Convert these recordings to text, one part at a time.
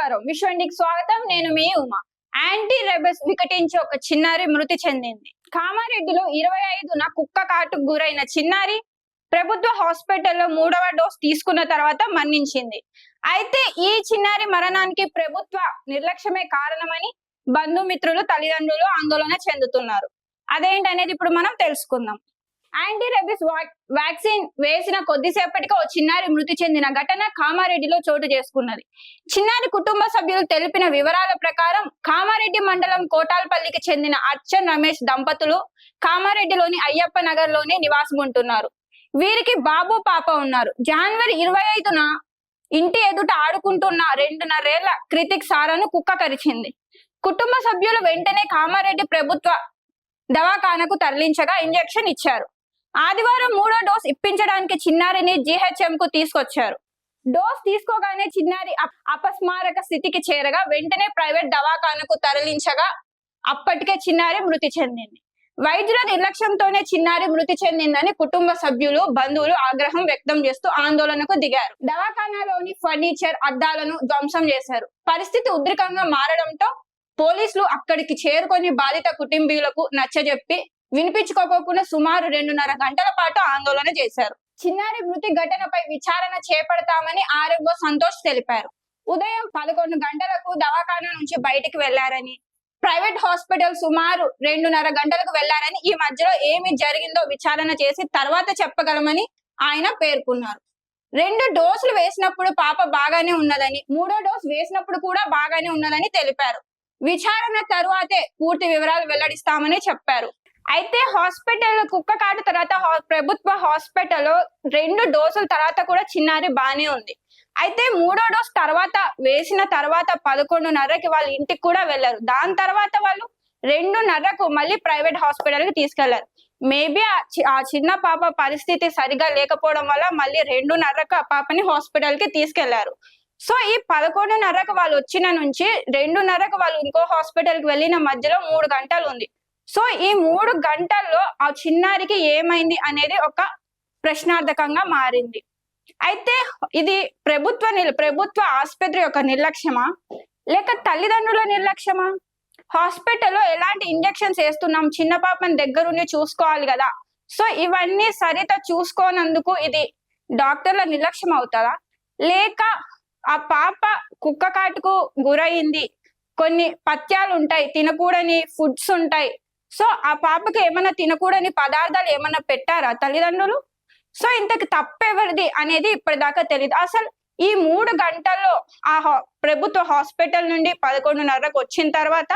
నమస్కారం, విశ్వండికి స్వాగతం. నేను మీ ఉమా. యాంటీ రెబెస్ వికటించి ఒక చిన్నారి మృతి చెందింది. కామారెడ్డిలో 25న కుక్క కాటుకు గురైన చిన్నారి ప్రభుత్వ హాస్పిటల్లో 3వ డోస్ తీసుకున్న తర్వాత మరణించింది. అయితే ఈ చిన్నారి మరణానికి ప్రభుత్వ నిర్లక్ష్యమే కారణమని బంధుమిత్రులు, తల్లిదండ్రులు ఆందోళన చెందుతున్నారు. అదేంటనేది ఇప్పుడు మనం తెలుసుకుందాం. యాంటీ రెబిస్ వ్యాక్సిన్ వేసిన కొద్దిసేపటికి ఓ చిన్నారి మృతి చెందిన ఘటన కామారెడ్డిలో చోటు చేసుకున్నది. చిన్నారి కుటుంబ సభ్యులు తెలిపిన వివరాల ప్రకారం కామారెడ్డి మండలం కోటాల్పల్లికి చెందిన అర్చన్ రమేష్ దంపతులు కామారెడ్డిలోని అయ్యప్ప నగర్ లోనే నివాసం ఉంటున్నారు. వీరికి బాబు, పాప ఉన్నారు. జనవరి 25న ఇంటి ఎదుట ఆడుకుంటున్న 2.5 ఏళ్ల కృతిక్ సారాను కుక్క కరిచింది. కుటుంబ సభ్యులు వెంటనే కామారెడ్డి ప్రభుత్వ దవాఖానకు తరలించగా ఇంజెక్షన్ ఇచ్చారు. ఆదివారం 3వ డోస్ ఇప్పించడానికి చిన్నారిని GHM కు తీసుకొచ్చారు. డోస్ తీసుకోగానే చిన్నారి అపస్మారక స్థితికి చేరగా వెంటనే ప్రైవేట్ దవాఖానకు తరలించగా అప్పటికే చిన్నారి మృతి చెందింది. వైద్యుల నిర్లక్ష్యంతోనే చిన్నారి మృతి చెందిందని కుటుంబ సభ్యులు, బంధువులు ఆగ్రహం వ్యక్తం చేస్తూ ఆందోళనకు దిగారు. దవాఖానాలోని ఫర్నిచర్, అద్దాలను ధ్వంసం చేశారు. పరిస్థితి ఉద్రిక్తంగా మారడంతో పోలీసులు అక్కడికి చేరుకొని బాధిత కుటుంబీకులకు నచ్చజెప్పి వినిపించుకోకుండా సుమారు 2.5 గంటల పాటు ఆందోళన చేశారు. చిన్నారి మృతి ఘటనపై విచారణ చేపడతామని ఆర్ఎంఓ సంతోష్ తెలిపారు. ఉదయం 11 గంటలకు దవాఖానా నుంచి బయటికి వెళ్లారని, ప్రైవేట్ హాస్పిటల్ సుమారు 2.5 గంటలకు వెళ్లారని, ఈ మధ్యలో ఏమి జరిగిందో విచారణ చేసి తర్వాత చెప్పగలమని ఆయన పేర్కొన్నారు. 2 డోసులు వేసినప్పుడు పాప బాగానే ఉన్నదని, 3వ డోసు వేసినప్పుడు కూడా బాగానే ఉన్నదని తెలిపారు. విచారణ తరువాతే పూర్తి వివరాలు వెల్లడిస్తామని చెప్పారు. అయితే హాస్పిటల్ కుక్క కాటు తర్వాత ప్రభుత్వ హాస్పిటల్లో 2 డోసుల తర్వాత కూడా చిన్నారి బానే ఉంది. అయితే 3వ డోస్ తర్వాత వేసిన తర్వాత 11:30కి వాళ్ళ ఇంటికి కూడా వెళ్లారు. దాని తర్వాత వాళ్ళు 2:30కు మళ్ళీ ప్రైవేట్ హాస్పిటల్ కి తీసుకెళ్లారు. మేబీ ఆ చిన్న పాప పరిస్థితి సరిగా లేకపోవడం వల్ల మళ్ళీ 2:30కు ఆ పాపని హాస్పిటల్ కి తీసుకెళ్లారు. సో ఈ 11:30కు వాళ్ళు వచ్చిన నుంచి 2:30కు వాళ్ళు ఇంకో హాస్పిటల్ కి వెళ్ళిన మధ్యలో 3 గంటలు ఉంది. సో ఈ 3 గంటల్లో ఆ చిన్నారికి ఏమైంది అనేది ఒక ప్రశ్నార్థకంగా మారింది. అయితే ఇది ప్రభుత్వ ఆసుపత్రి యొక్క నిర్లక్ష్యమా, లేక తల్లిదండ్రుల నిర్లక్ష్యమా? హాస్పిటల్లో ఎలాంటి ఇంజెక్షన్స్ వేస్తున్నాం, చిన్న పాపని దగ్గరుండి చూసుకోవాలి కదా. సో ఇవన్నీ సరిత చూసుకోనందుకు ఇది డాక్టర్ల నిర్లక్ష్యం అవుతుందా, లేక ఆ పాప కుక్క కాటుకు గురైంది, కొన్ని పథ్యాలు ఉంటాయి, తినకూడని ఫుడ్స్ ఉంటాయి. సో ఆ పాపకి ఏమైనా తినకూడని పదార్థాలు ఏమైనా పెట్టారా తల్లిదండ్రులు? సో ఇంతకు తప్పెవరిది అనేది ఇప్పటిదాకా తెలియదు. అసలు ఈ 3 గంటల్లో ఆ ప్రభుత్వ హాస్పిటల్ నుండి 11:30కు వచ్చిన తర్వాత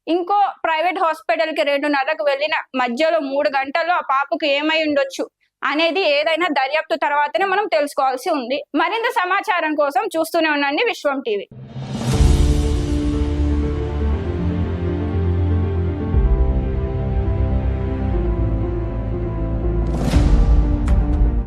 ఇంకో ప్రైవేట్ హాస్పిటల్ కి 2:30కు వెళ్ళిన మధ్యలో 3 గంటల్లో ఆ పాపకు ఏమై ఉండొచ్చు అనేది ఏదైనా దర్యాప్తు తర్వాతనే మనం తెలుసుకోవాల్సి ఉంది. మరింత సమాచారం కోసం చూస్తూనే ఉండండి విశ్వం టీవీ.